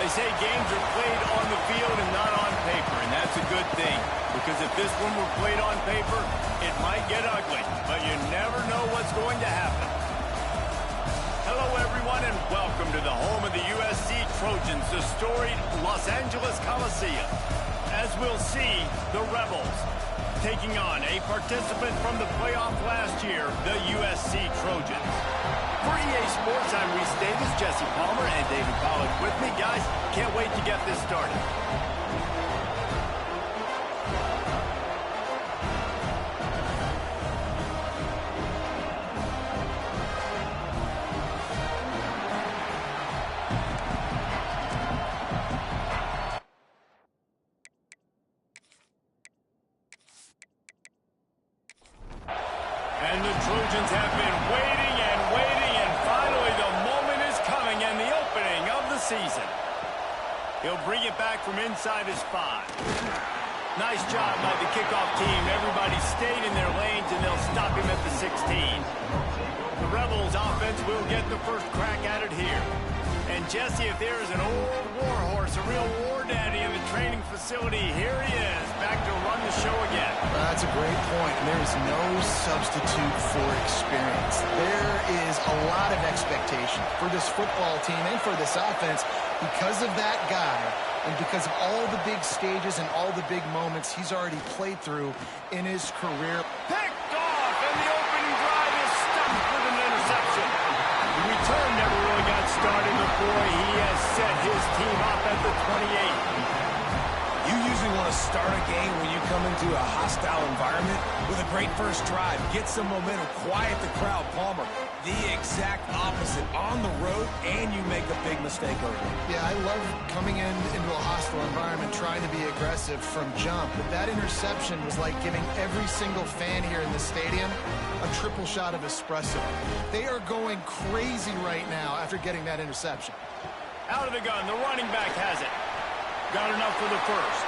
They say games are played on the field and not on paper, and that's a good thing. Because if this one were played on paper, it might get ugly. But you never know what's going to happen. Hello, everyone, and welcome to the home of the USC Trojans, the storied Los Angeles Coliseum. As we'll see, the Rebels taking on a participant from the playoff last year, the USC Trojans. For EA Sports, I'm Reese Davis, Jesse Palmer, and David Pollack with me. Guys, can't wait to get this started. And the Trojans have been waiting and waiting, and finally the moment is coming and the opening of the season. He'll bring it back from inside his 5. Nice job by the kickoff team. Everybody stayed in their lanes, and they'll stop him at the 16. The Rebels offense will get the first crack at it here. And Jesse, if there is an old war horse, a real war daddy in the training facility, here he is, back to run the show again. That's a great point, and there is no substitute for experience. There is a lot of expectation for this football team and for this offense because of that guy and because of all the big stages and all the big moments he's already played through in his career. Picked off, and the opening drive is stuffed with an interception. The return never really got started before he has set his team up at the 28. You usually want to start a game when you come into a hostile environment with a great first drive. Get some momentum, quiet the crowd. Palmer, the exact opposite. On the road, and you make a big mistake over it. Yeah, I love coming into a hostile environment, trying to be aggressive from jump. But that interception was like giving every single fan here in the stadium a triple shot of espresso. They are going crazy right now after getting that interception. Out of the gun, the running back has it. Got enough for the first.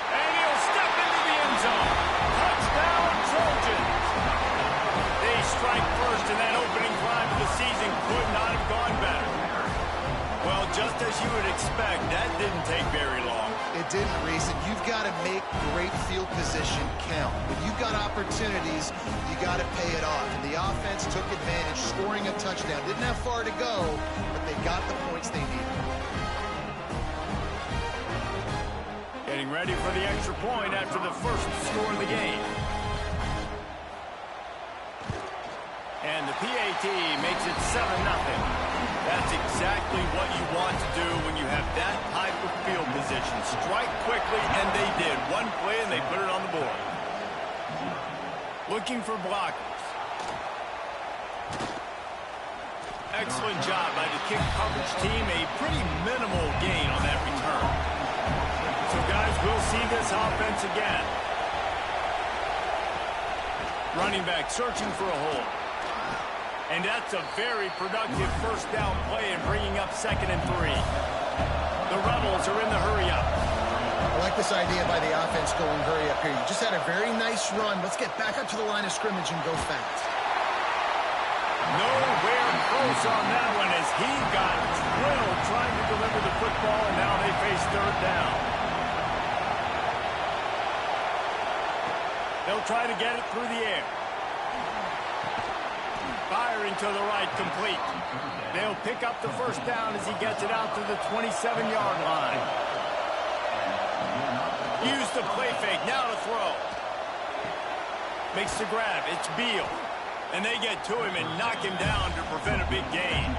And he'll step into the end zone. Touchdown, Trojans. They strike first, and that opening drive of the season could not have gone better. Well, just as you would expect, that didn't take very long. It didn't, Reese, and you've got to make great field position count. When you've got opportunities, you got to pay it off. And the offense took advantage, scoring a touchdown. Didn't have far to go, but they got the points they needed. Getting ready for the extra point after the first score of the game. And the PAT makes it 7-0. That's exactly what you want to do when you have that type of field position. Strike quickly, and they did. One play, and they put it on the board. Looking for blockers. Excellent job by the kick coverage team. A pretty minimal gain on that return. So, guys, we'll see this offense again. Running back searching for a hole. And that's a very productive first down play and bringing up 2nd and 3. The Rebels are in the hurry-up. I like this idea by the offense going hurry-up here. You just had a very nice run. Let's get back up to the line of scrimmage and go fast. Nowhere close on that one as he got drilled trying to deliver the football, and now they face 3rd down. They'll try to get it through the air. Firing to the right, complete. They'll pick up the first down as he gets it out to the 27-yard line. Use the play fake, now to throw. Makes the grab, it's Beal. And they get to him and knock him down to prevent a big gain.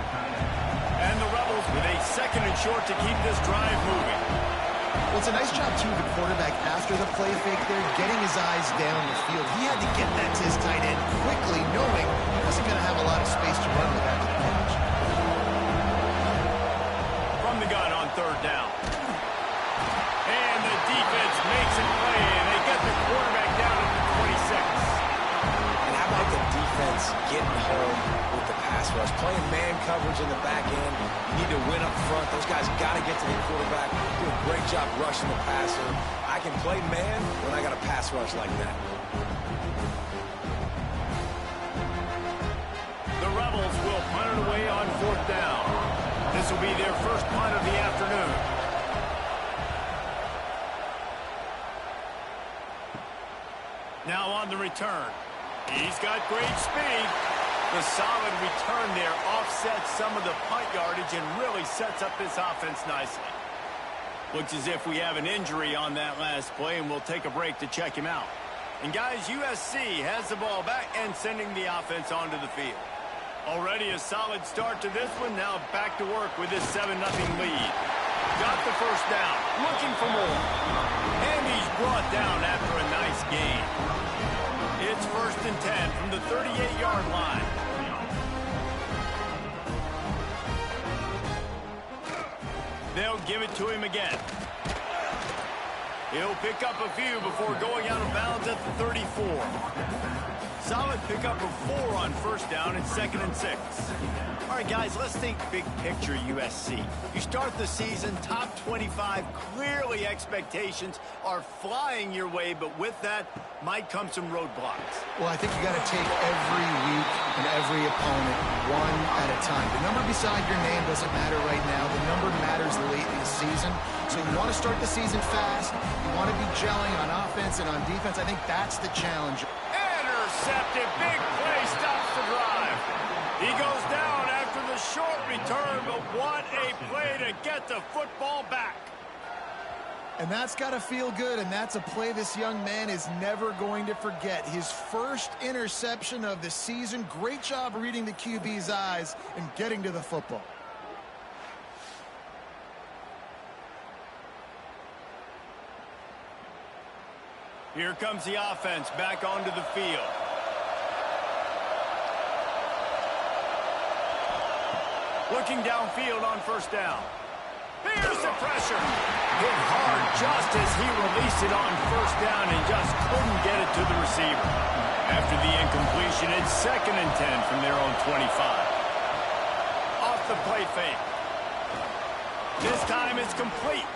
And the Rebels with a 2nd and short to keep this drive moving. Well, it's a nice job, too, the quarterback after the play fake there, getting his eyes down the field. He had to get that to his tight end quickly, knowing he wasn't going to have a lot of space to run with after the catch. From the gun on 3rd down. And the defense makes a play, and they get the quarterback down at the 26. And how about the defense getting home with the pass rush? Playing man coverage in the back end. You need to win up front. Those guys got to get to the quarterback. Do a great job rushing the passer. I can play man when I got a pass rush like that. The Rebels will punt it away on 4th down. The This will be their first punt of the afternoon. Now on the return. He's got great speed. The solid return there offsets some of the punt yardage and really sets up this offense nicely. Looks as if we have an injury on that last play, and we'll take a break to check him out. And guys, USC has the ball back and sending the offense onto the field. Already a solid start to this one. Now back to work with this 7-0 lead. Got the first down. Looking for more. And he's brought down after a nice gain. It's 1st and 10 from the 38-yard line. They'll give it to him again. He'll pick up a few before going out of bounds at the 34. Solid pickup of 4 on first down and 2nd and 6. All right, guys, let's think big picture USC. You start the season top 25. Clearly expectations are flying your way, but with that might come some roadblocks. Well, I think you got to take every week and every opponent one at a time. The number beside your name doesn't matter right now. The number matters late in the season. So you want to start the season fast. You want to be gelling on offense and on defense. I think that's the challenge. Intercepted. Big play stops the drive. He goes down after the short return, but what a play to get the football back. And that's got to feel good, and that's a play this young man is never going to forget. His first interception of the season. Great job reading the QB's eyes and getting to the football. Here comes the offense back onto the field. Looking downfield on first down. Here's the pressure. Hit hard just as he released it on first down and just couldn't get it to the receiver. After the incompletion, it's 2nd and 10 from their own 25. Off the play fake. This time it's complete.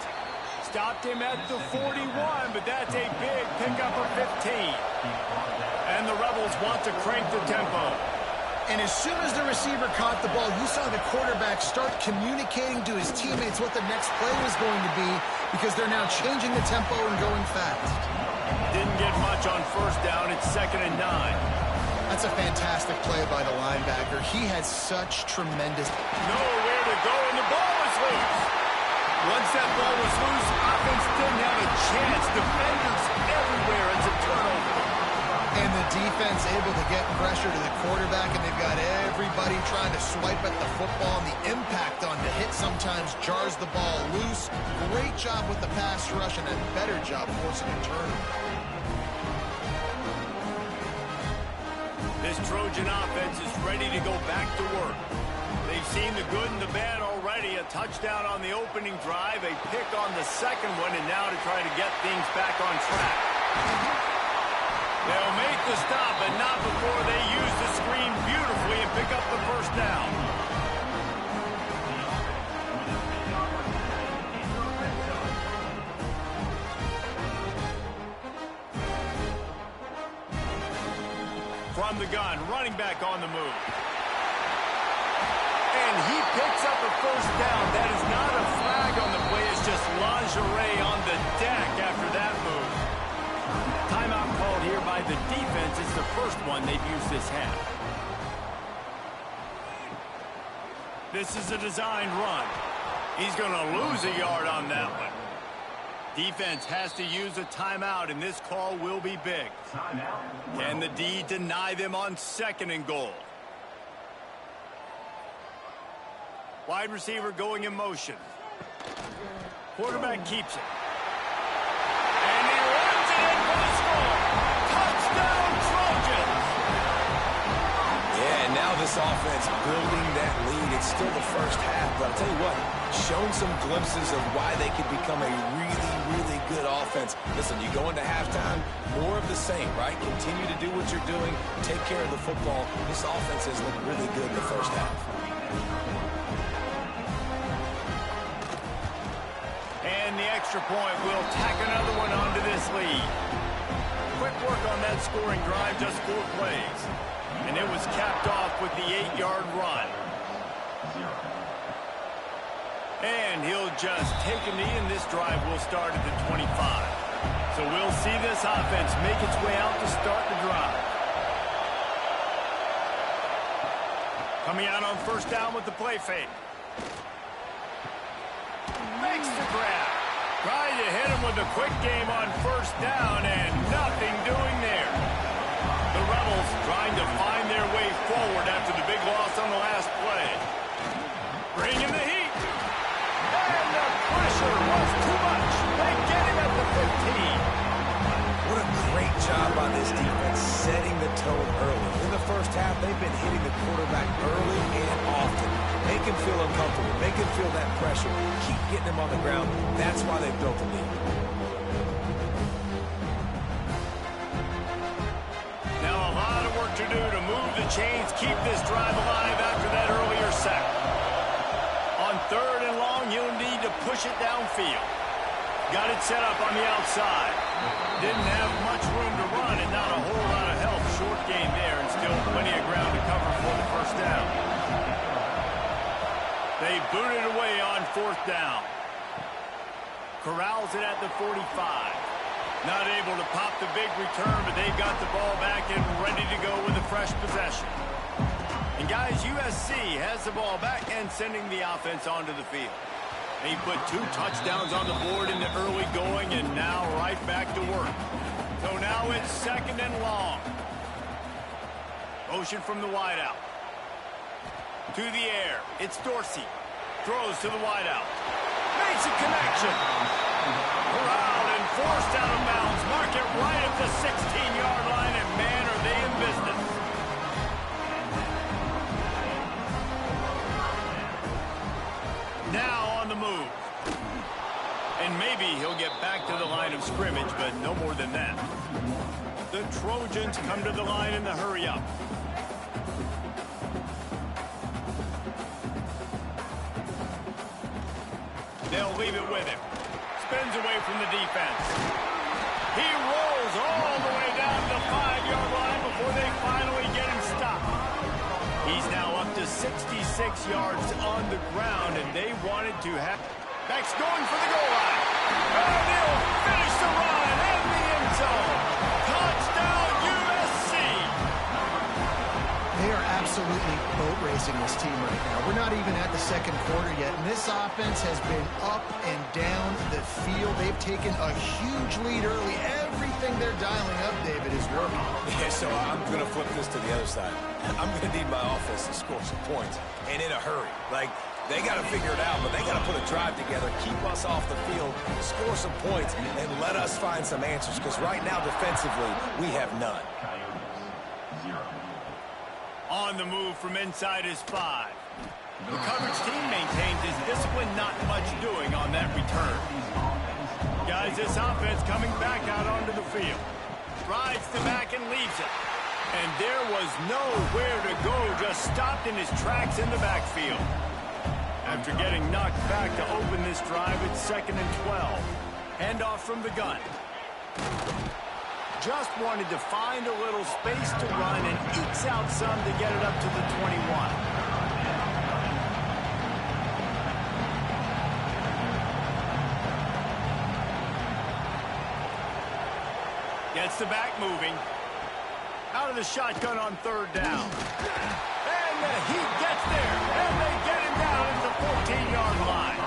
Stopped him at the 41, but that's a big pickup of 15. And the Rebels want to crank the tempo. And as soon as the receiver caught the ball, you saw the quarterback start communicating to his teammates what the next play was going to be, because they're now changing the tempo and going fast. Didn't get much on first down. It's 2nd and 9. That's a fantastic play by the linebacker. He had such tremendous... Nowhere to go, and the ball is loose. Once that ball was loose, offense didn't have a chance. Defenders everywhere. It's a turnover. And the defense able to get pressure to the quarterback, and they've got everybody trying to swipe at the football, and the impact on the hit sometimes jars the ball loose. Great job with the pass rush, and a better job forcing a turnover. This Trojan offense is ready to go back to work. They've seen the good and the bad already. A touchdown on the opening drive, a pick on the second one, and now to try to get things back on track. They'll make the stop, but not before they use the screen beautifully and pick up the first down. From the gun, running back on the move. And he picks up a first down. That is not a flag on the play. It's just lingerie on the deck after that move. Timeout called here by the defense. It's the first one they've used this half. This is a designed run. He's going to lose a yard on that one. Defense has to use a timeout, and this call will be big. Can the D deny them on 2nd and goal? Wide receiver going in motion. Quarterback keeps it. And he runs it in for the score. Touchdown, Trojans! Yeah, and now this offense building that lead. It's still the first half, but I'll tell you what, shown some glimpses of why they could become a really good offense. Listen, you go into halftime, more of the same, right? Continue to do what you're doing, take care of the football. This offense has looked really good in the first half. And the extra point will tack another one onto this lead. Quick work on that scoring drive, just 4 plays. And it was capped off with the 8-yard run. And he'll just take a knee, and this drive will start at the 25. So we'll see this offense make its way out to start the drive. Coming out on first down with the play fake. Makes the grab. Trying to hit him with a quick game on first down, and nothing doing there. The Rebels trying to find their way forward after the big loss on the last play. Bringing the heat. And the pressure was too much. They get him at the 15. What a great job by this defense setting the tone early. In the first half, they've been hitting the quarterback early and often. Make him feel uncomfortable. Make him feel that pressure. Keep getting him on the ground. That's why they built the lead. Now a lot of work to do to move the chains, keep this drive alive after that earlier sack. On third and long, he'll need to push it downfield. Got it set up on the outside. Didn't have much room to run and not a whole lot of help. Short game there and still plenty of ground to cover for the first down. They boot it away on fourth down. Corrals it at the 45. Not able to pop the big return, but they've got the ball back and ready to go with a fresh possession. And guys, USC has the ball back and sending the offense onto the field. He put 2 touchdowns on the board in the early going and now right back to work. So now it's second and long. Motion from the wideout. To the air. It's Dorsey. Throws to the wideout. Makes a connection. Corralled and forced out of bounds. Mark it right at the 16-yard line, and man, are they in business. Now on the move. And maybe he'll get back to the line of scrimmage, but no more than that. The Trojans come to the line in the hurry-up. They'll leave it with him. Spins away from the defense. He rolls all the way down the 5-yard line before they finally get him stopped. He's now up to 66 yards on the ground, and they wanted to have... Beck's going for the goal line. And he'll finish the run in the end zone. Touchdown, USC. They are absolutely boat racing this team right now. We're not even at the second quarter yet, and this offense has been up and down the field. They've taken a huge lead early. Everything they're dialing up, David, is working. Yeah, so I'm going to flip this to the other side. I'm going to need my offense to score some points, and in a hurry. Like, they got to figure it out, but they got to put a drive together, keep us off the field, score some points, and let us find some answers, because right now, defensively, we have none. On the move from inside his 5. The coverage team maintains his discipline, not much doing on that return. Guys, this offense coming back out onto the field. Rides the back and leaves it. And there was nowhere to go, just stopped in his tracks in the backfield. After getting knocked back to open this drive, it's 2nd and 12. Handoff from the gun. Just wanted to find a little space to run and ekes out some to get it up to the 21. Gets the back moving. Out of the shotgun on third down. And the heat gets there. And they get him down at the 14-yard line.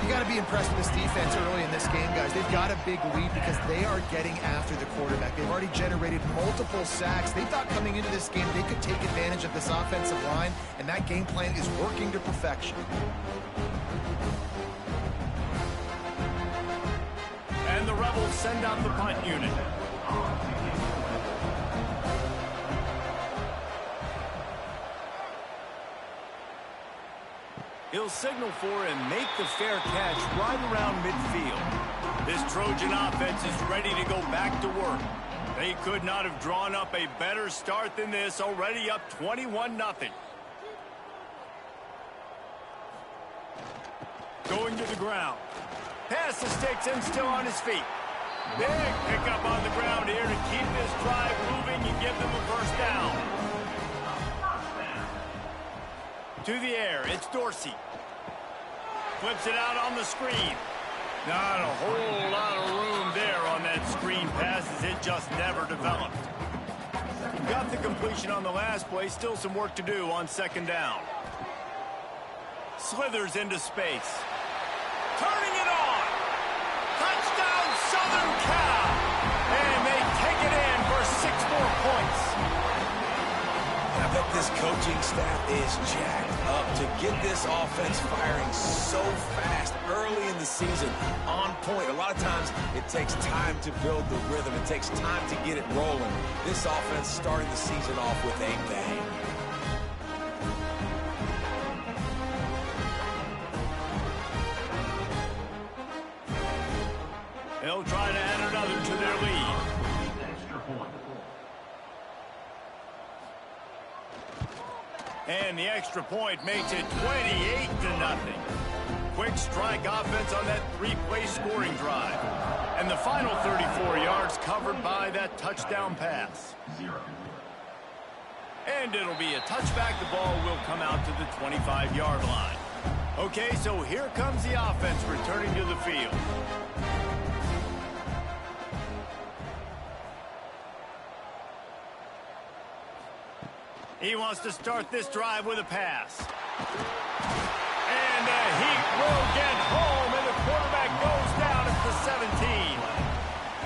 You got to be impressed with this defense early in this game, guys. They've got a big lead because they are getting after the quarterback. They've already generated multiple sacks. They thought coming into this game they could take advantage of this offensive line, and that game plan is working to perfection. And the Rebels send out the punt unit. He'll signal for and make the fair catch right around midfield. This Trojan offense is ready to go back to work. They could not have drawn up a better start than this, already up 21-0. Going to the ground. Pass the sticks and still on his feet. Big pickup on the ground here to keep this drive moving and give them a first down. To the air, it's Dorsey. Flips it out on the screen. Not a whole lot of room there on that screen pass as it just never developed. Got the completion on the last play. Still some work to do on second down. Slithers into space. Turning it on. Touchdown, Southern Cal. And they take it in for 6 more points. I bet this coaching staff is jacked up to get this offense firing so fast early in the season, on point. A lot of times it takes time to build the rhythm. It takes time to get it rolling. This offense starting the season off with a bang. They'll try to add another to their lead. And the extra point makes it 28-0. Quick strike offense on that 3-play scoring drive. And the final 34 yards covered by that touchdown pass. And it'll be a touchback. The ball will come out to the 25-yard line. Okay, so here comes the offense returning to the field. He wants to start this drive with a pass. And he will get home, and the quarterback goes down at the 17.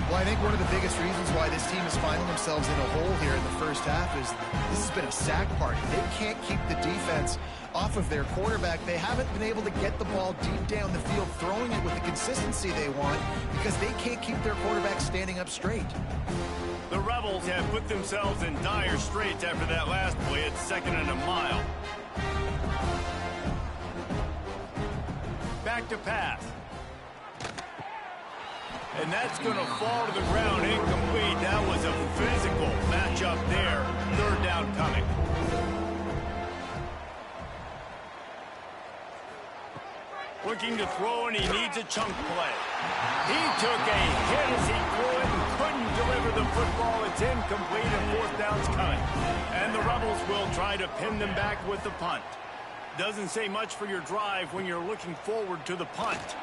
Well, I think one of the biggest reasons why this team is finding themselves in a hole here in the first half is this has been a sack party. They can't keep the defense off of their quarterback. They haven't been able to get the ball deep down the field, throwing it with the consistency they want because they can't keep their quarterback standing up straight. The Rebels have put themselves in dire straits after that last play at 2nd and a mile. Back to pass. And that's going to fall to the ground incomplete. That was a physical matchup there. 3rd down coming. Looking to throw, and he needs a chunk play. He took a hit as he threw it and couldn't deliver the football. It's incomplete, and 4th down's coming. And the Rebels will try to pin them back with the punt. Doesn't say much for your drive when you're looking forward to the punt.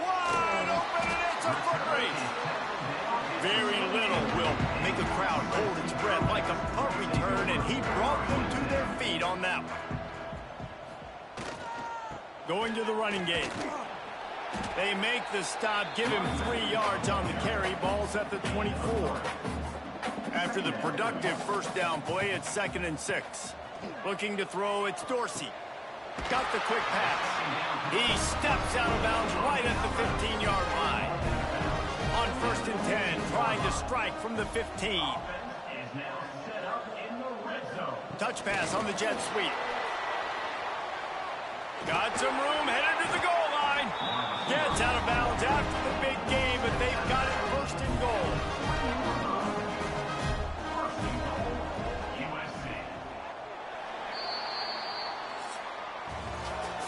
Wide open, and it's a foot race. Very little will make a crowd hold its breath like a punt return, and he brought them to their feet on that one. Going to the running game. They make the stop, give him 3 yards on the carry. Ball's at the 24. After the productive 1st down play, it's 2nd and 6. Looking to throw, it's Dorsey. Got the quick pass. He steps out of bounds right at the 15-yard line. On 1st and 10, trying to strike from the 15. Touch pass on the jet sweep. Got some room, headed to the goal line. Gets out of bounds after the big game, but they've got it 1st and goal.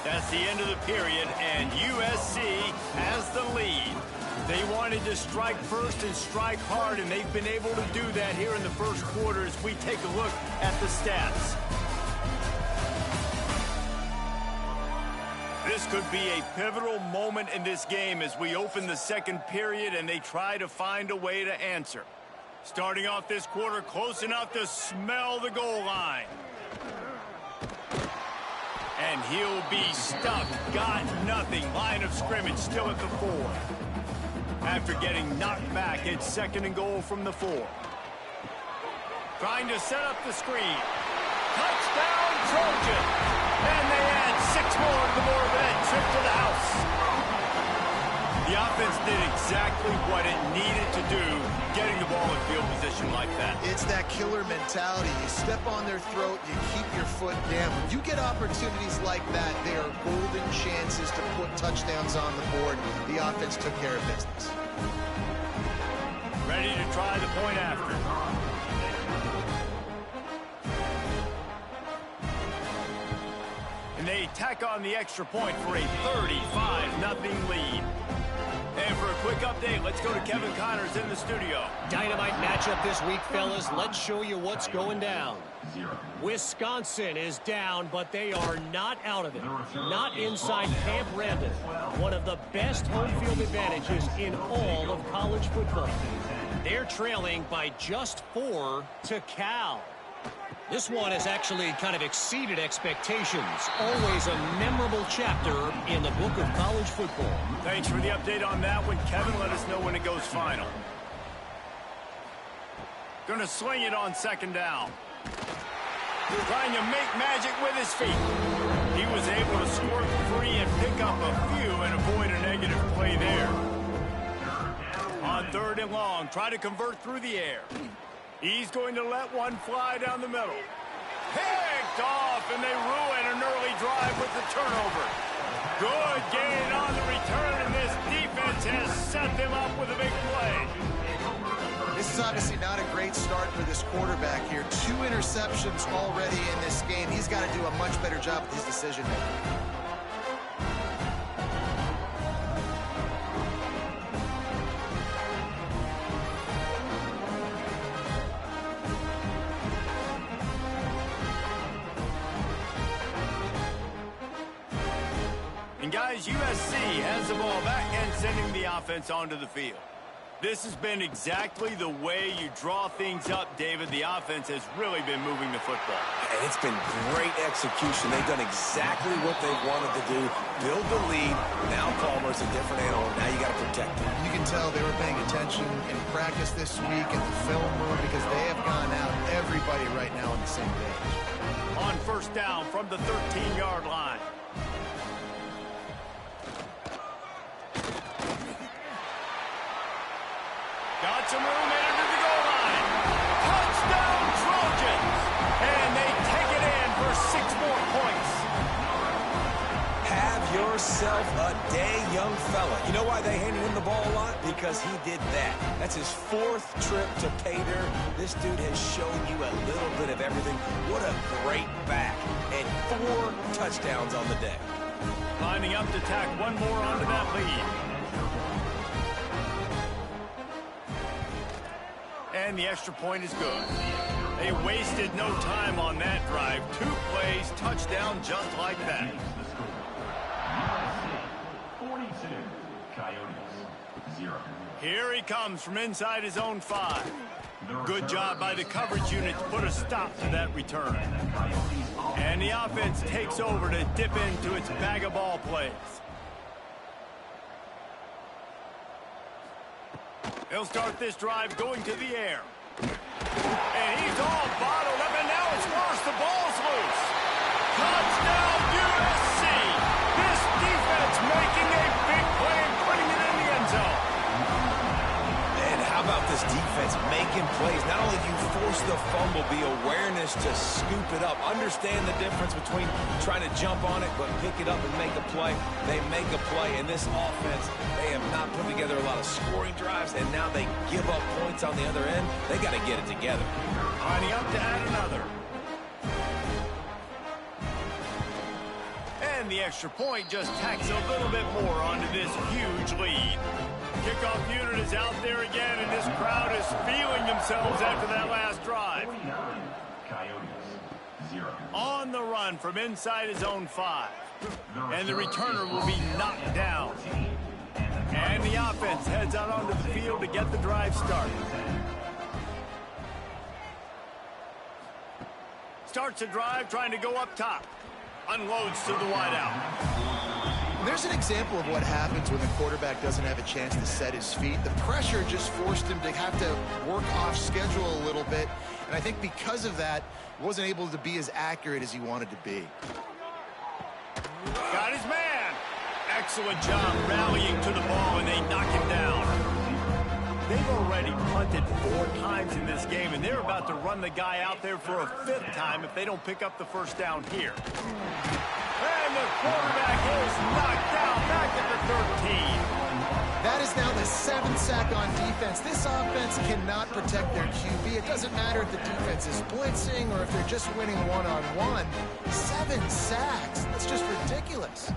That's the end of the period, and USC has the lead. They wanted to strike first and strike hard, and they've been able to do that here in the 1st quarter as we take a look at the stats. This could be a pivotal moment in this game as we open the 2nd period and they try to find a way to answer. Starting off this quarter close enough to smell the goal line. And he'll be stuck. Got nothing. Line of scrimmage still at the 4. After getting knocked back, it's 2nd and goal from the 4. Trying to set up the screen. Touchdown, Trojans. And they add 6 more to the board with that trip to the house. The offense did exactly what it needed to do, getting the ball in field position like that. It's that killer mentality. You step on their throat, you keep your foot down. When you get opportunities like that, they are golden chances to put touchdowns on the board. The offense took care of business. Ready to try the point after. And they tack on the extra point for a 35-0 lead. And for a quick update, let's go to Kevin Connors in the studio. Dynamite matchup this week, fellas. Let's show you what's going down. Wisconsin is down, but they are not out of it. Not inside Camp Randall. One of the best home field advantages in all of college football. They're trailing by just 4 to Cal. This one has actually kind of exceeded expectations. Always a memorable chapter in the book of college football. Thanks for the update on that one, Kevin. Let us know when it goes final. Gonna sling it on second down. Trying to make magic with his feet. He was able to squirt free and pick up a few and avoid a negative play there. On third and long, try to convert through the air. He's going to let one fly down the middle. Picked off, and they ruin an early drive with the turnover. Good gain on the return, and this defense has set them up with a big play. This is obviously not a great start for this quarterback here. 2 interceptions already in this game. He's got to do a much better job with his decision-making. And guys, USC has the ball back and sending the offense onto the field. This has been exactly the way you draw things up, David. The offense has really been moving the football. And it's been great execution. They've done exactly what they've wanted to do. Build the lead. Now Palmer's a different animal. Now you got to protect him. You can tell they were paying attention in practice this week in the film room because they have gone out, everybody right now on the same page. On first down from the 13-yard line. Got some room entered to the goal line. Touchdown, Trojans! And they take it in for 6 more points. Have yourself a day, young fella. You know why they handed him the ball a lot? Because he did that. That's his 4th trip to pay dirt. This dude has shown you a little bit of everything. What a great back. And 4 touchdowns on the day. Lining up to tack one more onto that lead. And the extra point is good. They wasted no time on that drive. 2 plays, touchdown just like that. 42, Coyotes, 0. Here he comes from inside his own 5. Good job by the coverage unit to put a stop to that return. And the offense takes over to dip into its bag of ball plays. He'll start this drive going to the air. And he's all bottled up, and now it's worse. The ball's loose. Touchdown, USC. This defense making a big play and putting it in the end zone. And how about this defense making plays? Not only do you force the fumble, the awareness to scoop it up. Understand the difference between trying to jump on it, but pick it up and make a play. They make a play in this offense. They have not put together a lot of scoring drives, and now they give up points on the other end. They got to get it together. Lining up to add another. And the extra point just tacks a little bit more onto this huge lead. Kickoff unit is out there again, and this crowd is feeling themselves after that last drive. 49, Coyotes, 0. On the run from inside his own 5. And the returner will be knocked down. And the offense heads out onto the field to get the drive started. Starts a drive trying to go up top. Unloads to the wideout. There's an example of what happens when the quarterback doesn't have a chance to set his feet. The pressure just forced him to have to work off schedule a little bit. And I think because of that, wasn't able to be as accurate as he wanted to be. Got his man. Excellent job rallying to the ball, and they knock him down. They've already punted 4 times in this game, and they're about to run the guy out there for a 5th time if they don't pick up the first down here. And the quarterback is knocked down back at the 13. That is now the 7th sack on defense. This offense cannot protect their QB. It doesn't matter if the defense is blitzing or if they're just winning one-on-one. 7 sacks. That's just ridiculous.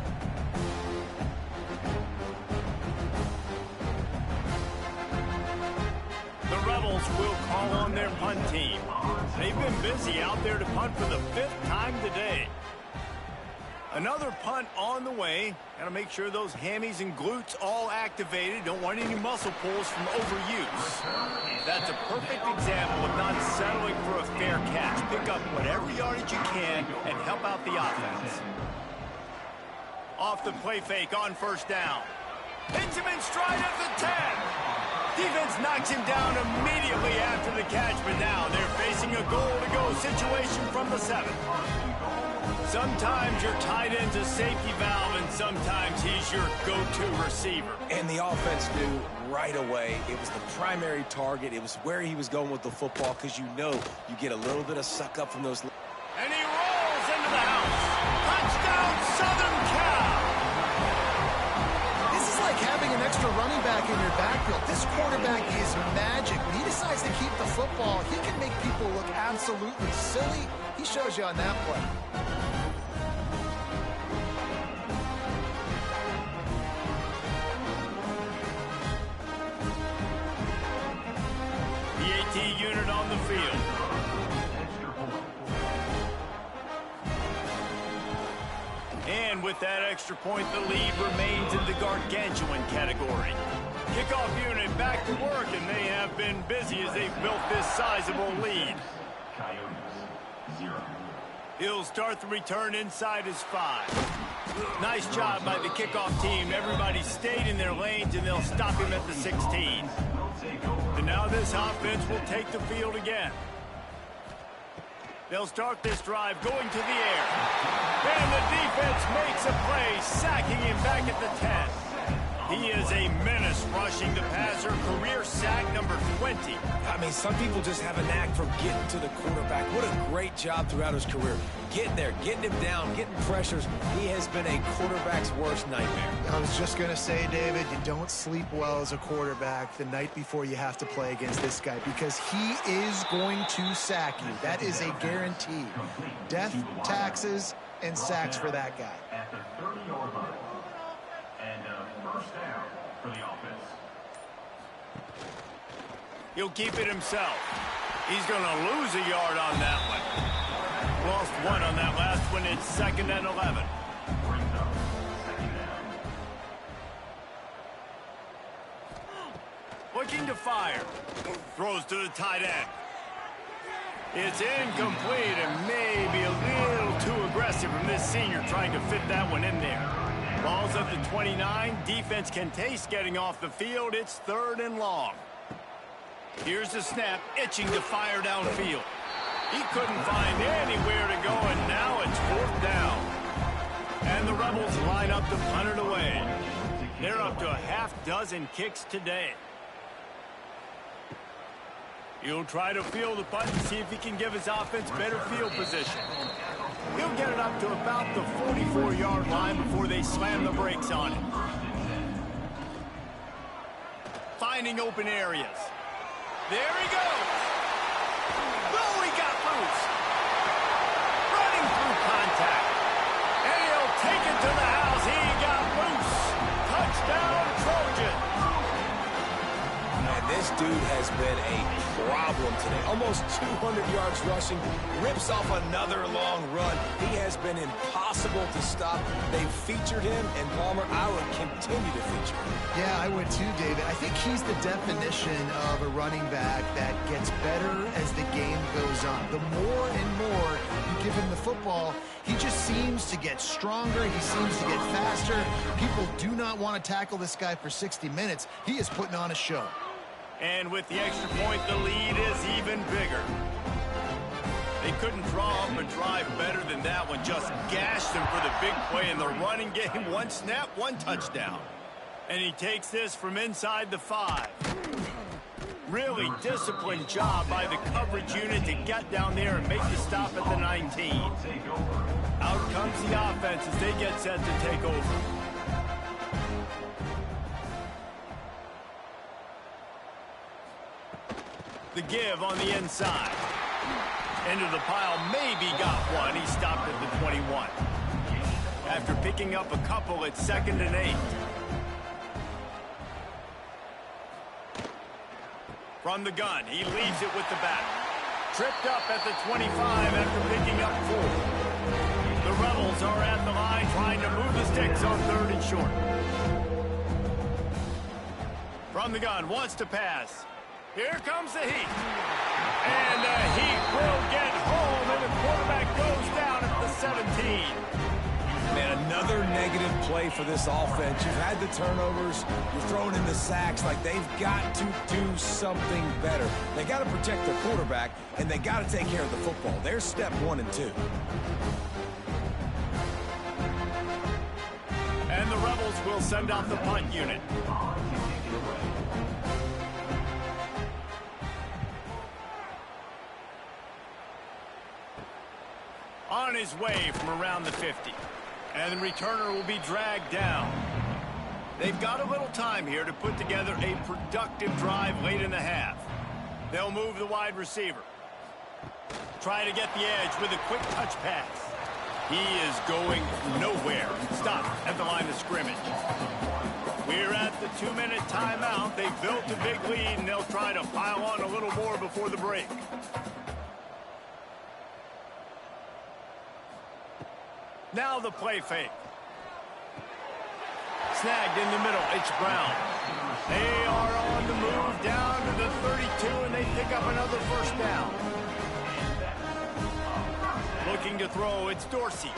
ball on their punt team. They've been busy out there to punt for the 5th time today. Another punt on the way. Got to make sure those hammies and glutes all activated. Don't want any muscle pulls from overuse. That's a perfect example of not settling for a fair catch. Pick up whatever yardage you can and help out the offense. Off the play fake on 1st down. Hits him in stride at the 10. Defense knocks him down immediately after the catch, but now they're facing a goal-to-go situation from the 7. Sometimes your tight end's a safety valve, and sometimes he's your go-to receiver. And the offense knew right away it was the primary target. It was where he was going with the football, because you know you get a little bit of suck up from those. And he rolls into the house. Touchdown, Southern Cal! This is like having an extra running back in your backfield. This quarterback is magic. When he decides to keep the football, he can make people look absolutely silly. He shows you on that play. The AT unit on the field. And with that extra point, the lead remains in the gargantuan category. Kickoff unit back to work, and they have been busy as they've built this sizable lead. Coyotes, 0. He'll start the return inside his 5. Nice job by the kickoff team. Everybody stayed in their lanes, and they'll stop him at the 16. And now this offense will take the field again. They'll start this drive going to the air. And the defense makes a play, sacking him back at the 10. He is a menace rushing the passer, career sack number 20. I mean, some people just have a knack for getting to the quarterback. What a great job throughout his career. Getting there, getting him down, getting pressures. He has been a quarterback's worst nightmare. I was just going to say, David, you don't sleep well as a quarterback the night before you have to play against this guy, because he is going to sack you. That is a guarantee. Death, taxes, and sacks for that guy. At the 30-yard line. And 1st down for the offense. He'll keep it himself. He's going to lose a yard on that one. Lost 1 on that last one. It's 2nd and 11. Brings up 2nd down. Looking to fire. Throws to the tight end. It's incomplete and maybe a little too aggressive from this senior trying to fit that one in there. Ball's at the 29. Defense can taste getting off the field. It's 3rd and long. Here's the snap, itching to fire downfield. He couldn't find anywhere to go, and now it's 4th down. And the Rebels line up to punt it away. They're up to a half-dozen kicks today. He'll try to field the punt and see if he can give his offense better field position. He'll get it up to about the 44-yard line before they slam the brakes on it. Finding open areas. There he goes. Oh, he got loose. Running through contact. And he'll take it to the house. He got loose. Touchdown, Trojans. And this dude has been a problem today. Almost 200 yards rushing. Rips off another long run. He has been impossible to stop. They've featured him, and Palmer, I would continue to feature him. Yeah, I would too, David. I think he's the definition of a running back that gets better as the game goes on. The more and more you give him the football, he just seems to get stronger. He seems to get faster. People do not want to tackle this guy for 60 minutes. He is putting on a show. And with the extra point, the lead is even bigger. They couldn't draw up a drive better than that one. Just gashed him for the big play in the running game. 1 snap, 1 touchdown. And he takes this from inside the 5. Really disciplined job by the coverage unit to get down there and make the stop at the 19. Out comes the offense as they get set to take over. The give on the inside. Into the pile, maybe got one. He stopped at the 21. After picking up a couple, it's 2nd and 8. From the gun, he leaves it with the back. Tripped up at the 25 after picking up 4. The Rebels are at the line trying to move the sticks on 3rd and short. From the gun, wants to pass. Here comes the heat. And the heat will get home, and the quarterback goes down at the 17. Man, another negative play for this offense. You've had the turnovers. You're throwing in the sacks. Like, they've got to do something better. They got to protect their quarterback, and they got to take care of the football. There's step 1 and 2. And the Rebels will send out the punt unit. On his way from around the 50. And the returner will be dragged down. They've got a little time here to put together a productive drive late in the half. They'll move the wide receiver. Try to get the edge with a quick touch pass. He is going nowhere. Stop at the line of scrimmage. We're at the 2-minute timeout. They've built a big lead, and they'll try to pile on a little more before the break. Now the play fake. Snagged in the middle. It's Brown. They are on the move down to the 32, and they pick up another first down. Looking to throw. It's Dorsey.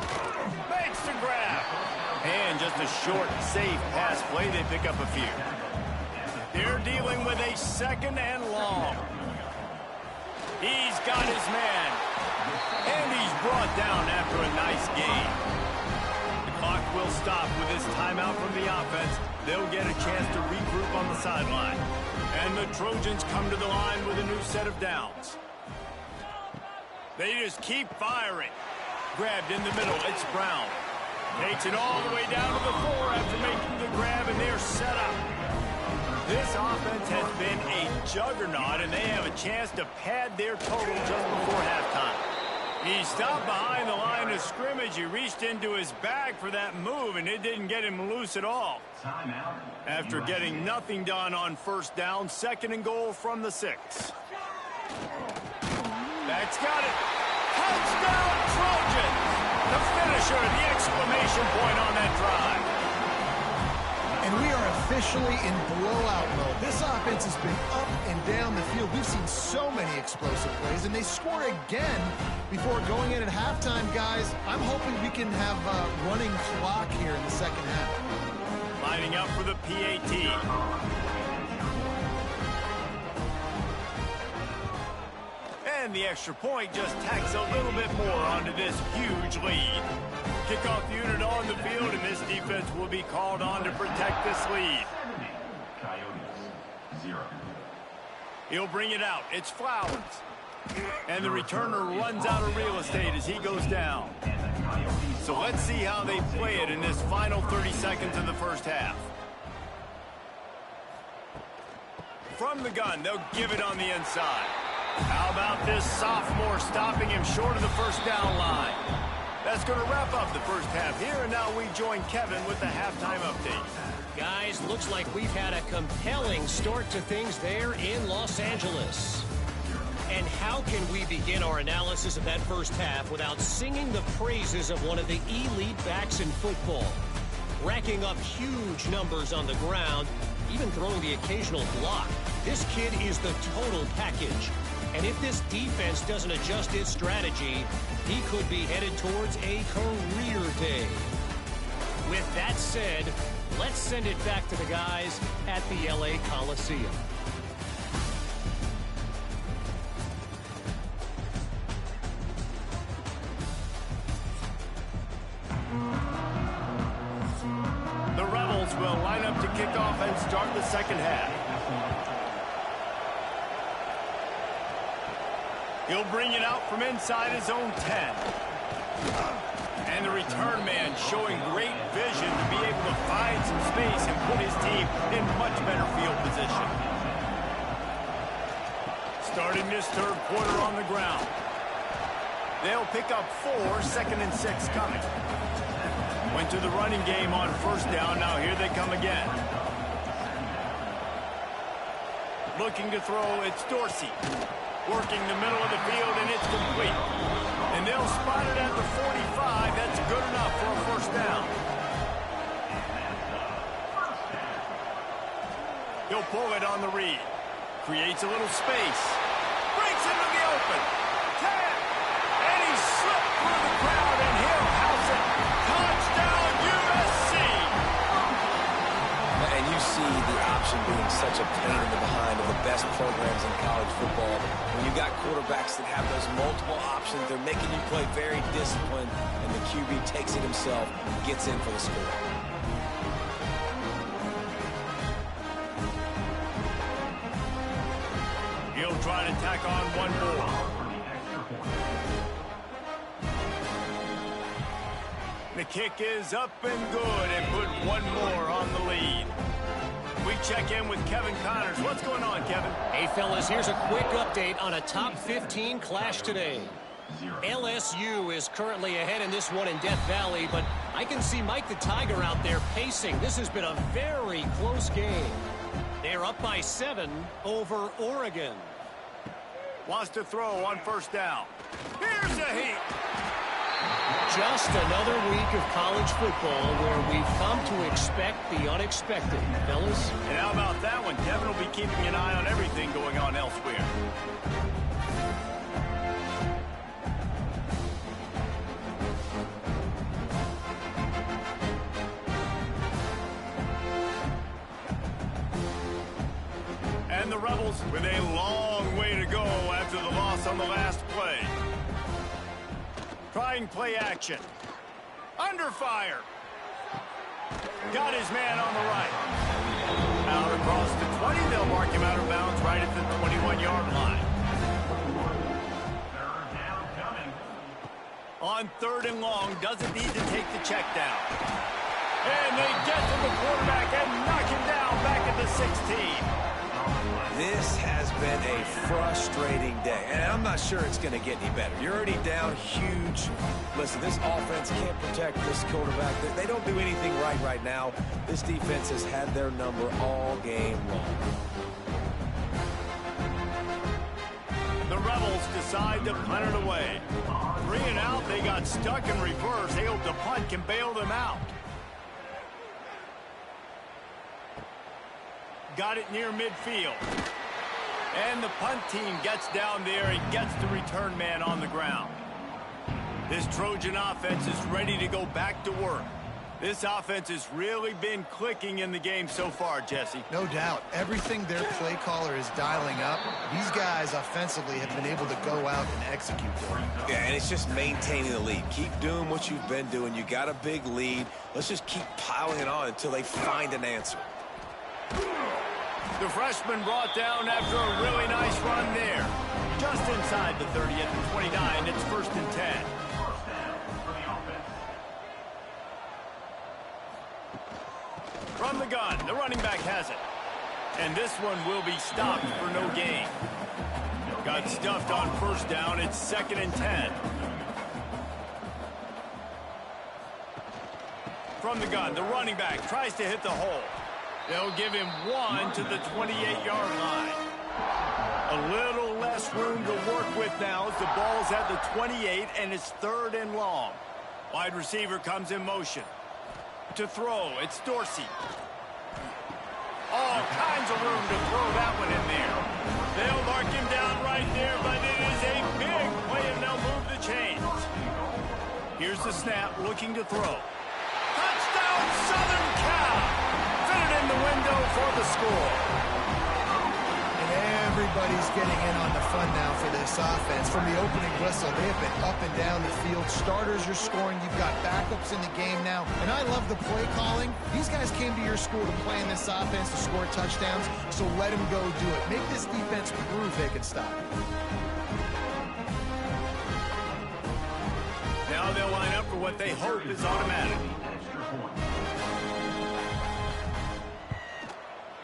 Makes the grab. And just a short, safe pass play. They pick up a few. They're dealing with a 2nd and long. He's got his man. And he's brought down after a nice gain. The clock will stop with this timeout from the offense. They'll get a chance to regroup on the sideline. And the Trojans come to the line with a new set of downs. They just keep firing. Grabbed in the middle. It's Brown. Takes it all the way down to the 4 after making the grab, and they're set up. This offense has been a juggernaut, and they have a chance to pad their total just before halftime. He stopped behind the line of scrimmage. He reached into his bag for that move, and it didn't get him loose at all. After getting nothing done on first down, 2nd and goal from the 6. That's got it. Touchdown, Trojans! The finisher, the exclamation point on that drive. And we are officially in blowout mode. This offense has been up and down the field. We've seen so many explosive plays, and they score again before going in at halftime, guys. I'm hoping we can have a running clock here in the second half. Lining up for the PAT. And the extra point just tacks a little bit more onto this huge lead. Kickoff unit on the field, and this defense will be called on to protect this lead. Coyotes, 0. He'll bring it out. It's Flowers. And the returner runs out of real estate as he goes down. So let's see how they play it in this final 30 seconds of the first half. From the gun, they'll give it on the inside. How about this sophomore stopping him short of the first down line? That's going to wrap up the first half here, and now we join Kevin with the halftime update. Guys, looks like we've had a compelling start to things there in Los Angeles. And how can we begin our analysis of that first half without singing the praises of one of the elite backs in football? Racking up huge numbers on the ground, even throwing the occasional block. This kid is the total package. And if this defense doesn't adjust its strategy, he could be headed towards a career day. With that said, let's send it back to the guys at the LA Coliseum. The Rebels will line up to kick off and start the second half. He'll bring it out from inside his own 10. And the return man showing great vision to be able to find some space and put his team in much better field position. Starting this third quarter on the ground. They'll pick up 4, 2nd and 6 coming. Went to the running game on first down. Now here they come again. Looking to throw, it's Dorsey. Working the middle of the field, and it's complete. And they'll spot it at the 45. That's good enough for a first down. He'll pull it on the read. Creates a little space. Breaks into the open. Tap. And he slipped through the crowd, and he'll house it. Touchdown, USC. And you see the option being such a pain in the behind of the best programs in college football. When you've got quarterbacks that have those multiple options, they're making you play very disciplined, and the QB takes it himself and gets in for the score. He'll try to tack on one more. The kick is up and good and put one more on the lead. We check in with Kevin Connors. What's going on, Kevin? Hey, fellas, here's a quick update on a top 15 clash today. LSU is currently ahead in this one in Death Valley, but I can see Mike the Tiger out there pacing. This has been a very close game. They're up by 7 over Oregon. Wants to throw on first down. Here's a heat. Just another week of college football where we've come to expect the unexpected, fellas. And how about that one? Kevin will be keeping an eye on everything going on elsewhere. And the Rebels with a long way to go after the loss on the last play. Trying play action. Under fire. Got his man on the right. Out across the 20. They'll mark him out of bounds right at the 21-yard line. Third down coming. On 3rd and long. Doesn't need to take the check down. And they get to the quarterback and knock him down back at the 16. This has been a frustrating day, and I'm not sure it's going to get any better. You're already down huge. Listen, this offense can't protect this quarterback. They don't do anything right now. This defense has had their number all game long. The Rebels decide to punt it away. 3 and out, they got stuck in reverse. They hope the punt can bail them out. Got it near midfield. And the punt team gets down there and gets the return man on the ground. This Trojan offense is ready to go back to work. This offense has really been clicking in the game so far, Jesse. No doubt. Everything their play caller is dialing up, these guys offensively have been able to go out and execute them. Yeah, and it's just maintaining the lead. Keep doing what you've been doing. You got a big lead. Let's just keep piling it on until they find an answer. The freshman brought down after a really nice run there. Just inside the 30 at the 29. It's 1st and 10. First down for the offense. From the gun, the running back has it. And this one will be stopped for no gain. Got stuffed on first down. It's 2nd and 10. From the gun, the running back tries to hit the hole. They'll give him 1 to the 28-yard line. A little less room to work with now as the ball's at the 28 and it's 3rd and long. Wide receiver comes in motion. To throw, it's Dorsey. All kinds of room to throw that one in there. They'll mark him down right there, but it is a big play and they'll move the chains. Here's the snap, looking to throw. Touchdown, Southern Cal! In the window for the score. And everybody's getting in on the fun now for this offense. From the opening whistle, they have been up and down the field. Starters are scoring. You've got backups in the game now. And I love the play calling. These guys came to your school to play in this offense to score touchdowns, so let them go do it. Make this defense prove they can stop it. Now they'll line up for what they hope is automatic.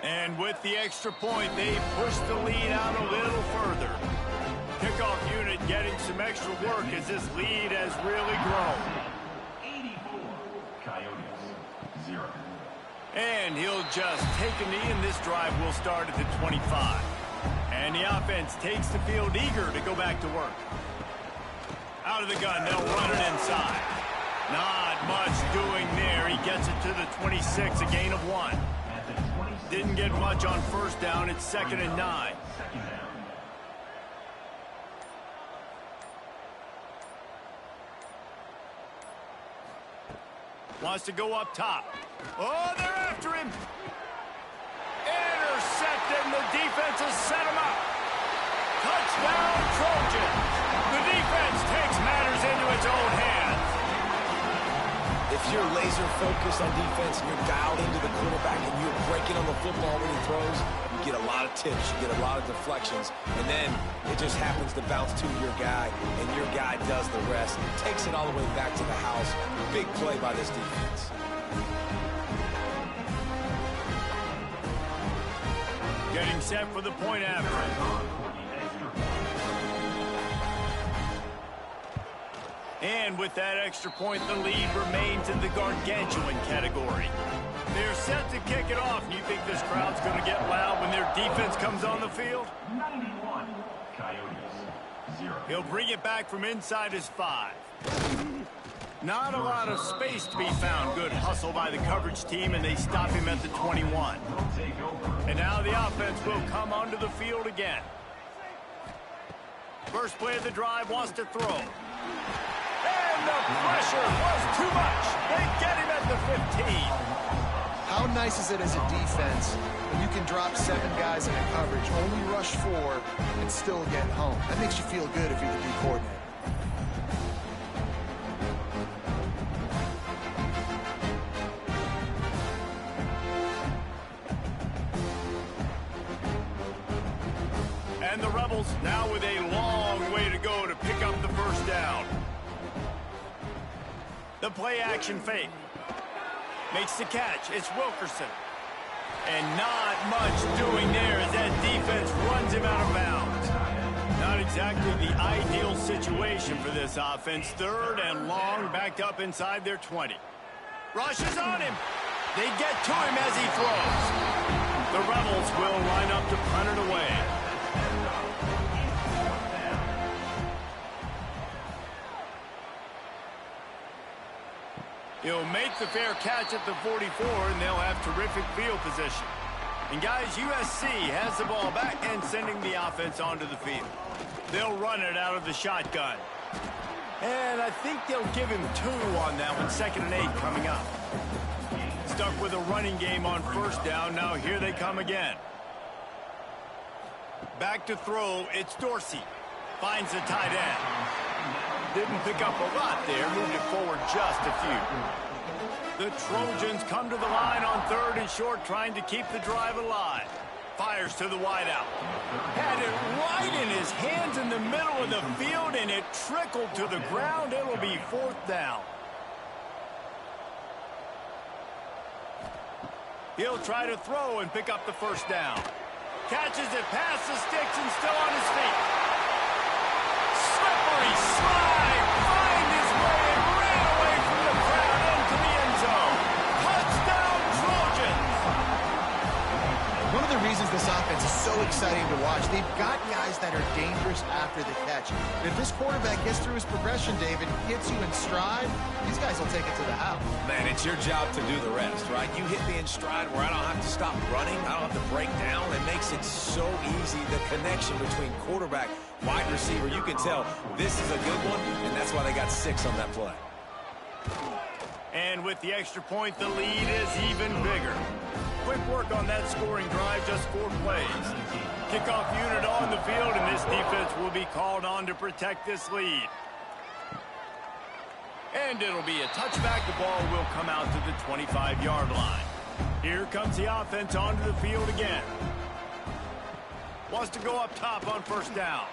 And with the extra point, they push the lead out a little further. Kickoff unit getting some extra work as this lead has really grown. 84, Coyotes, 0. And he'll just take a knee, and this drive will start at the 25. And the offense takes the field eager to go back to work. Out of the gun, they'll run it inside. Not much doing there. He gets it to the 26, a gain of 1. Didn't get much on first down. It's 2nd and 9. Wants to go up top. Oh, they're after him. Intercepted, and the defense has set him up. Touchdown, Trojans. The defense takes matters into its own hands. If you're laser focused on defense and you're dialed into the quarterback and you're breaking on the football when he throws, you get a lot of tips, you get a lot of deflections, and then it just happens to bounce to your guy, and your guy does the rest. Takes it all the way back to the house. Big play by this defense. Getting set for the point after. And with that extra point, the lead remains in the gargantuan category. They're set to kick it off. Do you think this crowd's going to get loud when their defense comes on the field? 91, Coyotes, 0. He'll bring it back from inside his 5. Not a lot of space to be found. Good hustle by the coverage team, and they stop him at the 21. And now the offense will come onto the field again. First play of the drive, wants to throw. And the pressure was too much. They get him at the 15. How nice is it as a defense when you can drop 7 guys in a coverage, only rush 4, and still get home? That makes you feel good if you're the D coordinator. And the Rebels now with a long way to go to pick up the first down. The play action fake. Makes the catch. It's Wilkerson. And not much doing there as that defense runs him out of bounds. Not exactly the ideal situation for this offense. 3rd and long, backed up inside their 20. Rushes on him. They get to him as he throws. The Rebels will line up to punt it away. He'll make the fair catch at the 44, and they'll have terrific field position. And guys, USC has the ball back and sending the offense onto the field. They'll run it out of the shotgun. And I think they'll give him 2 on that one. 2nd and 8 coming up. Stuck with a running game on first down. Now here they come again. Back to throw. It's Dorsey. Finds the tight end. Didn't pick up a lot there. Moved it forward just a few. The Trojans come to the line on 3rd and short, trying to keep the drive alive. Fires to the wideout. Had it right in his hands in the middle of the field, and it trickled to the ground. It will be 4th down. He'll try to throw and pick up the first down. Catches it past the sticks and still on his feet. Slippery slide. Find his way and ran away from the crowd into the end zone. Touchdown, Trojans. One of the reasons this offense is so exciting to watch, they've got guys that are dangerous after the catch. And if this quarterback gets through his progression, David, gets you in stride, these guys will take it to the house. Man, it's your job to do the rest, right? You hit me in stride where I don't have to stop running. I don't have to break down. It makes it so easy. The connection between quarterback, wide receiver, you can tell this is a good one, and that's why they got 6 on that play. And with the extra point, the lead is even bigger. Quick work on that scoring drive, just 4 plays. Kickoff unit on the field, and this defense will be called on to protect this lead. And it'll be a touchback. The ball will come out to the 25-yard line. Here comes the offense onto the field again. Wants to go up top on first down.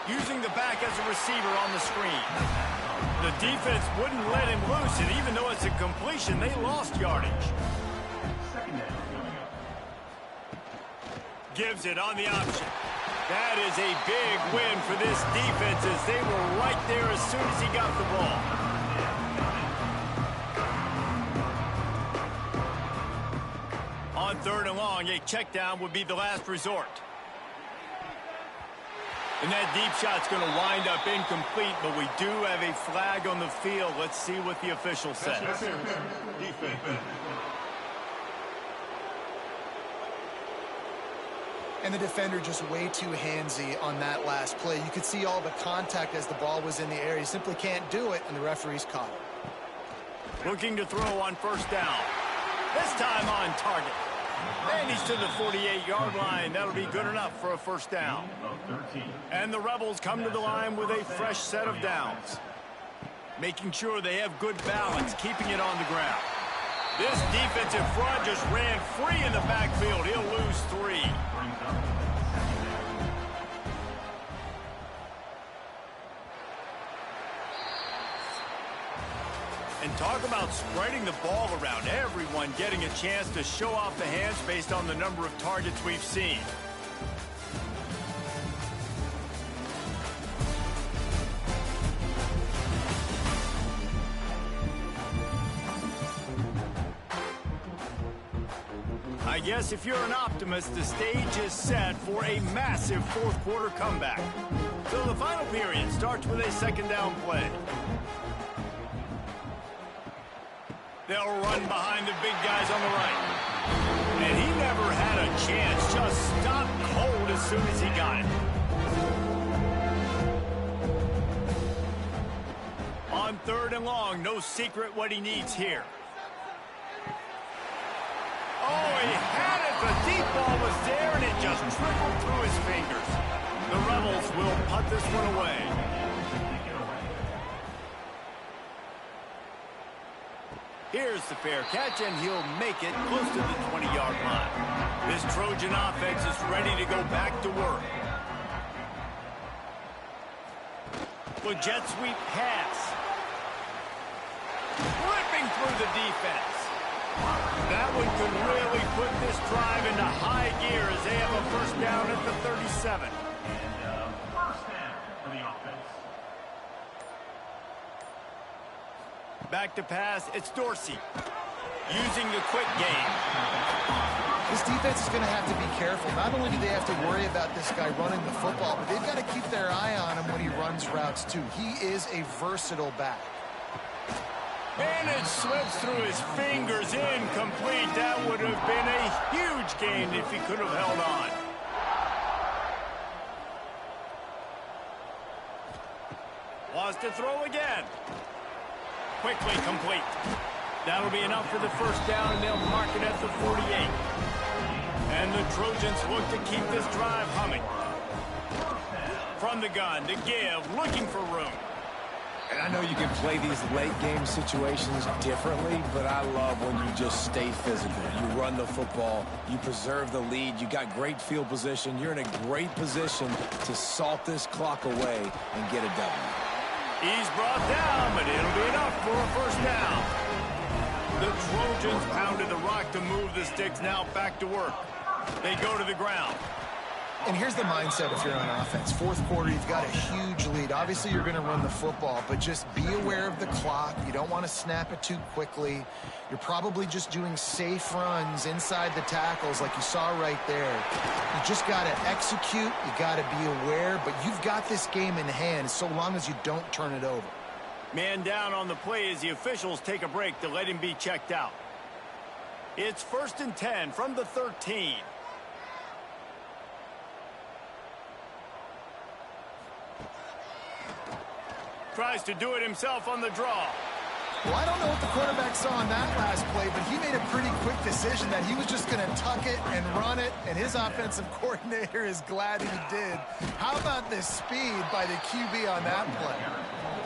Using the back as a receiver on the screen. The defense wouldn't let him loose, and even though it's a completion, they lost yardage. Gives it on the option. That is a big win for this defense as they were right there as soon as he got the ball. On 3rd and long, a check down would be the last resort. And that deep shot's going to wind up incomplete, but we do have a flag on the field. Let's see what the official says. Defense. And the defender just way too handsy on that last play. You could see all the contact as the ball was in the air. He simply can't do it, and the referee's caught it. Looking to throw on first down. This time on target. And he's to the 48-yard line. That'll be good enough for a first down. And the Rebels come to the line with a fresh set of downs. Making sure they have good balance, keeping it on the ground. This defensive front just ran free in the backfield. He'll lose 3. And talk about spreading the ball around. Everyone getting a chance to show off the hands based on the number of targets we've seen. I guess if you're an optimist, the stage is set for a massive fourth quarter comeback. So the final period starts with a second down play. They'll run behind the big guys on the right. And he never had a chance. Just stopped cold as soon as he got it. On 3rd and long, no secret what he needs here. Oh, he had it. The deep ball was there, and it just trickled through his fingers. The Rebels will punt this one away. Here's the fair catch, and he'll make it close to the 20-yard line. This Trojan offense is ready to go back to work. The jet sweep pass. Ripping through the defense. That one could really put this drive into high gear as they have a first down at the 37. And first down for the offense. Back to pass, it's Dorsey. Using the quick game. This defense is going to have to be careful. Not only do they have to worry about this guy running the football, but they've got to keep their eye on him when he runs routes too. He is a versatile back. And it slips through his fingers, incomplete. That would have been a huge gain if he could have held on. Wants to throw again. Quickly complete. That'll be enough for the first down, and they'll mark it at the 48. And the Trojans look to keep this drive humming. From the gun, to give, looking for room. And I know you can play these late game situations differently, but I love when you just stay physical. You run the football, you preserve the lead, you got great field position, you're in a great position to salt this clock away and get a W. He's brought down, but it'll be enough for a first down. The Trojans pounded the rock to move the sticks. Now back to work. They go to the ground. And here's the mindset if you're on offense. Fourth quarter, you've got a huge lead. Obviously, you're going to run the football, but just be aware of the clock. You don't want to snap it too quickly. You're probably just doing safe runs inside the tackles like you saw right there. You just got to execute. You got to be aware, but you've got this game in hand so long as you don't turn it over. Man down on the play as the officials take a break to let him be checked out. It's 1st and 10 from the 13. Tries to do it himself on the draw. Well, I don't know what the quarterback saw on that last play, but he made a pretty quick decision that he was just going to tuck it and run it, and his offensive coordinator is glad he did. How about this speed by the QB on that play?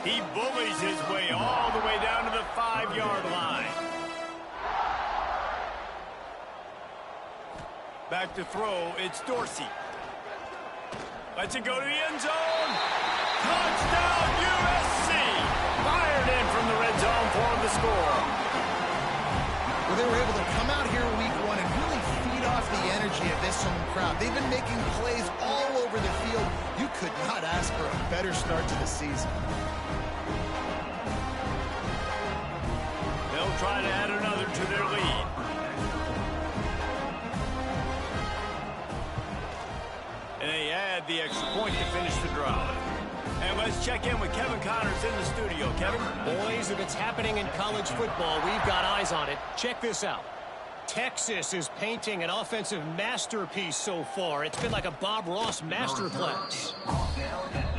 He bullies his way all the way down to the 5-yard line. Back to throw, it's Dorsey. Lets it go to the end zone. Touchdown, USC! Fired in from the red zone for the score. Well, they were able to come out here week one and really feed off the energy of this home crowd. They've been making plays all over the field. You could not ask for a better start to the season. They'll try to add another to their lead. And they add had the extra point to finish the drive. And let's check in with Kevin Connors in the studio. Kevin? Boys, if it's happening in college football, we've got eyes on it. Check this out. Texas is painting an offensive masterpiece so far. It's been like a Bob Ross masterclass.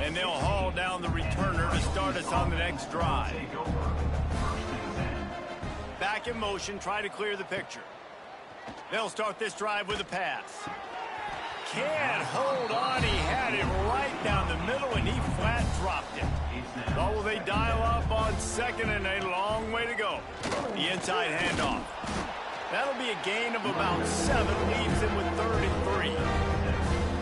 And they'll haul down the returner to start us on the next drive. Back in motion, try to clear the picture. They'll start this drive with a pass. Can't hold on. He had it right down the middle, and he flat dropped it. Oh, will they dial up on second, and a long way to go. The inside handoff. That'll be a gain of about 7, leaves him with 3rd and 3.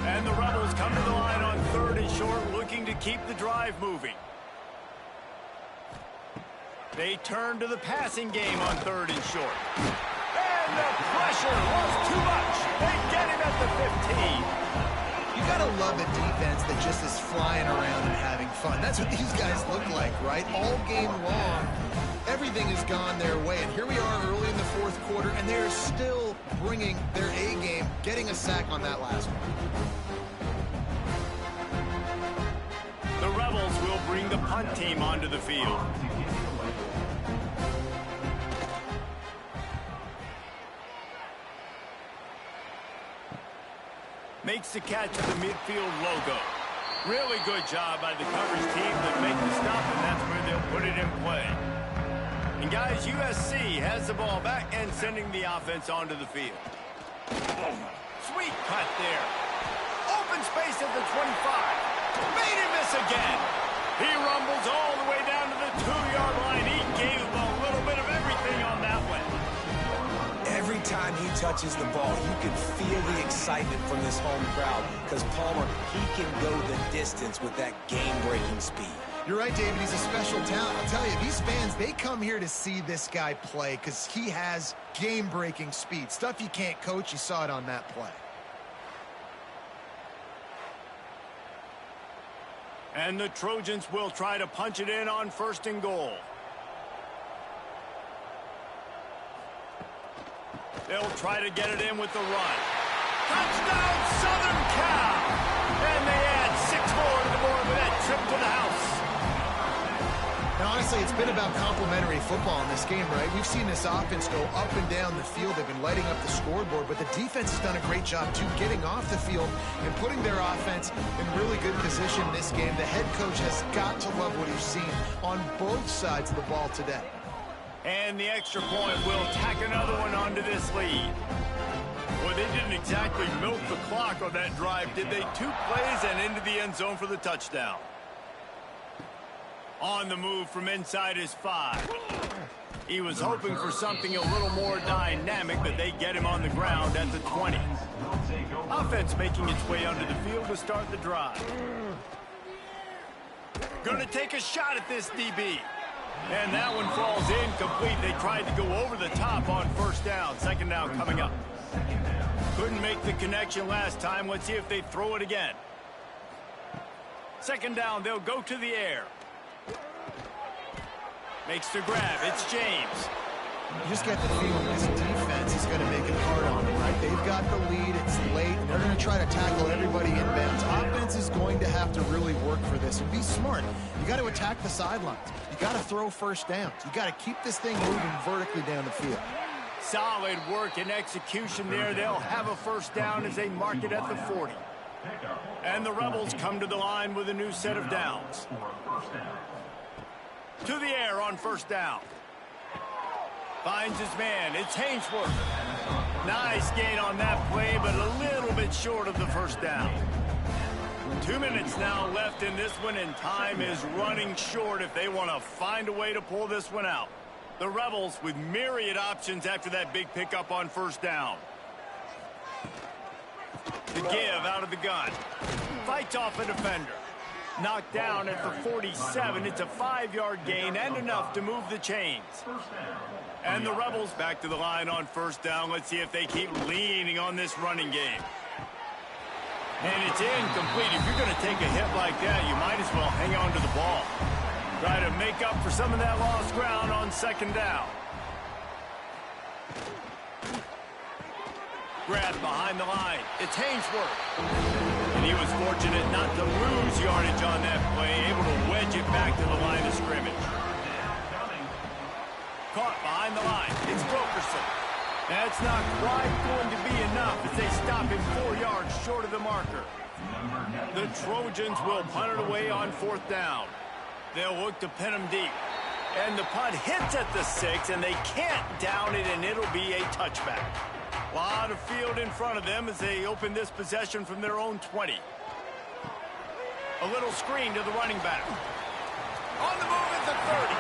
And the Rebels come to the line on 3rd and short, looking to keep the drive moving. They turn to the passing game on 3rd and short. And the pressure was too much. They get him at the 15. You gotta love a defense that just is flying around and having fun. That's what these guys look like, right? All game long, everything has gone their way. And here we are early in the 4th quarter, and they're still bringing their A game, getting a sack on that last one. The Rebels will bring the punt team onto the field. Makes the catch of the midfield logo. Really good job by the coverage team that make the stop, and that's where they'll put it in play. And guys, USC has the ball back and sending the offense onto the field. Sweet cut there. Open space at the 25. Made him miss again. He rumbles all the way down to the 2-yard line. He gave him a little bit of everything on that one. Every time he touches the ball, you can feel the excitement from this home crowd because Palmer, he can go the distance with that game-breaking speed. You're right, David. He's a special talent. I'll tell you, these fans, they come here to see this guy play because he has game-breaking speed. Stuff you can't coach. You saw it on that play. And the Trojans will try to punch it in on 1st and goal. They'll try to get it in with the run. Touchdown, Southern Cal! And they add 6 more to the board with that trip to the house. And honestly, it's been about complementary football in this game, right? We've seen this offense go up and down the field. They've been lighting up the scoreboard, but the defense has done a great job, too, getting off the field and putting their offense in really good position in this game. The head coach has got to love what he's seen on both sides of the ball today. And the extra point will tack another one onto this lead. Well, they didn't exactly milk the clock on that drive, did they? 2 plays and into the end zone for the touchdown. On the move from inside his 5. He was hoping for something a little more dynamic, but they get him on the ground at the 20. Offense making its way onto the field to start the drive. Gonna take a shot at this DB. And that one falls incomplete. They tried to go over the top on 1st down. 2nd down coming up. Couldn't make the connection last time. Let's see if they throw it again. 2nd down, they'll go to the air. Makes the grab. It's James. You just get the feeling this defense is going to make it hard on them, right? They've got the lead. It's late. They're going to try to tackle everybody inbounds. Offense is going to have to really work for this and be smart. You got to attack the sidelines. You got to throw 1st downs. You got to keep this thing moving vertically down the field. Solid work and execution there. They'll have a 1st down as they mark it at the 40. And the Rebels come to the line with a new set of downs. To the air on 1st down. Finds his man. It's Hainsworth. Nice gain on that play, but a little bit short of the 1st down. 2 minutes now left in this one, and time is running short if they want to find a way to pull this one out. The Rebels with myriad options after that big pickup on 1st down. The give out of the gun. Fights off a defender. Knocked down at the 47. It's a 5-yard gain and enough to move the chains. And the Rebels back to the line on 1st down. Let's see if they keep leaning on this running game. And it's incomplete. If you're going to take a hit like that, you might as well hang on to the ball. Try to make up for some of that lost ground on 2nd down. Grab behind the line. It's Hainsworth. And he was fortunate not to lose yardage on that play, able to wedge it back to the line of scrimmage. Caught behind the line. It's Wilkerson. That's not quite going to be enough as they stop him 4 yards short of the marker. The Trojans will punt it away on 4th down. They'll look to pin him deep. And the punt hits at the 6, and they can't down it, and it'll be a touchback. A lot of field in front of them as they open this possession from their own 20. A little screen to the running back. On the move at the 30.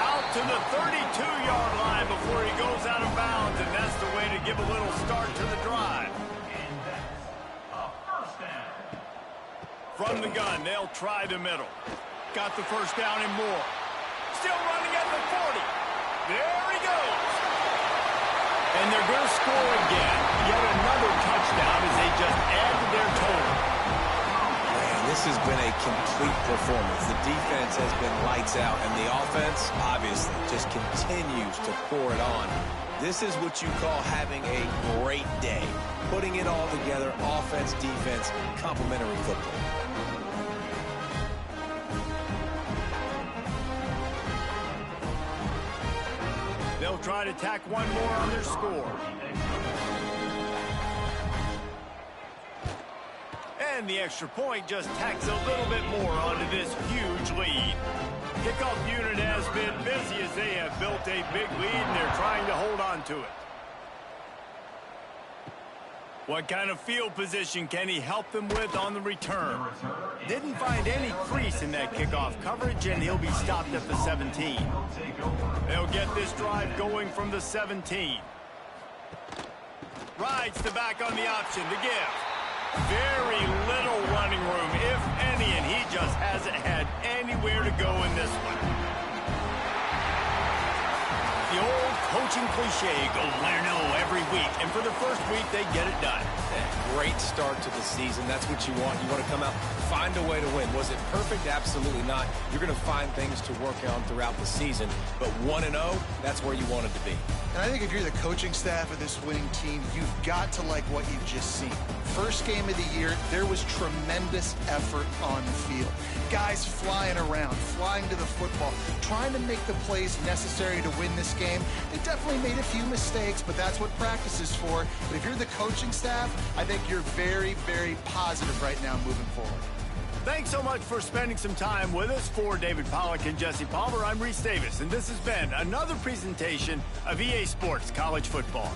Out to the 32-yard line before he goes out of bounds, and that's the way to give a little start to the drive. From the gun, they'll try the middle. Got the first down and more. Still running at the 40. There he goes. And they're going to score again. Yet another touchdown as they just add to their total. Man, this has been a complete performance. The defense has been lights out, and the offense, obviously, just continues to pour it on. This is what you call having a great day. Putting it all together, offense, defense, complementary football. They'll try to tack one more on their score. And the extra point just tacks a little bit more onto this huge lead. Kickoff unit has been busy as they have built a big lead, and they're trying to hold on to it. What kind of field position can he help them with on the return? Didn't find any crease in that kickoff coverage, and he'll be stopped at the 17. They'll get this drive going from the 17. Rides the back on the option to give. Very little running room, if any, and he just hasn't had anywhere to go in this one. The old coaching cliche, go win or no every week. And for the first week, they get it done. Great start to the season. That's what you want. You want to come out, find a way to win. Was it perfect? Absolutely not. You're going to find things to work on throughout the season. But 1-0, that's where you want it to be. And I think if you're the coaching staff of this winning team, you've got to like what you've just seen. First game of the year, there was tremendous effort on the field. Guys flying around, flying to the football, trying to make the plays necessary to win this game. They definitely made a few mistakes, but that's what practice is for. But if you're the coaching staff, I think you're very, very positive right now moving forward. Thanks so much for spending some time with us. For David Pollack and Jesse Palmer, I'm Reese Davis, and this has been another presentation of EA Sports College Football.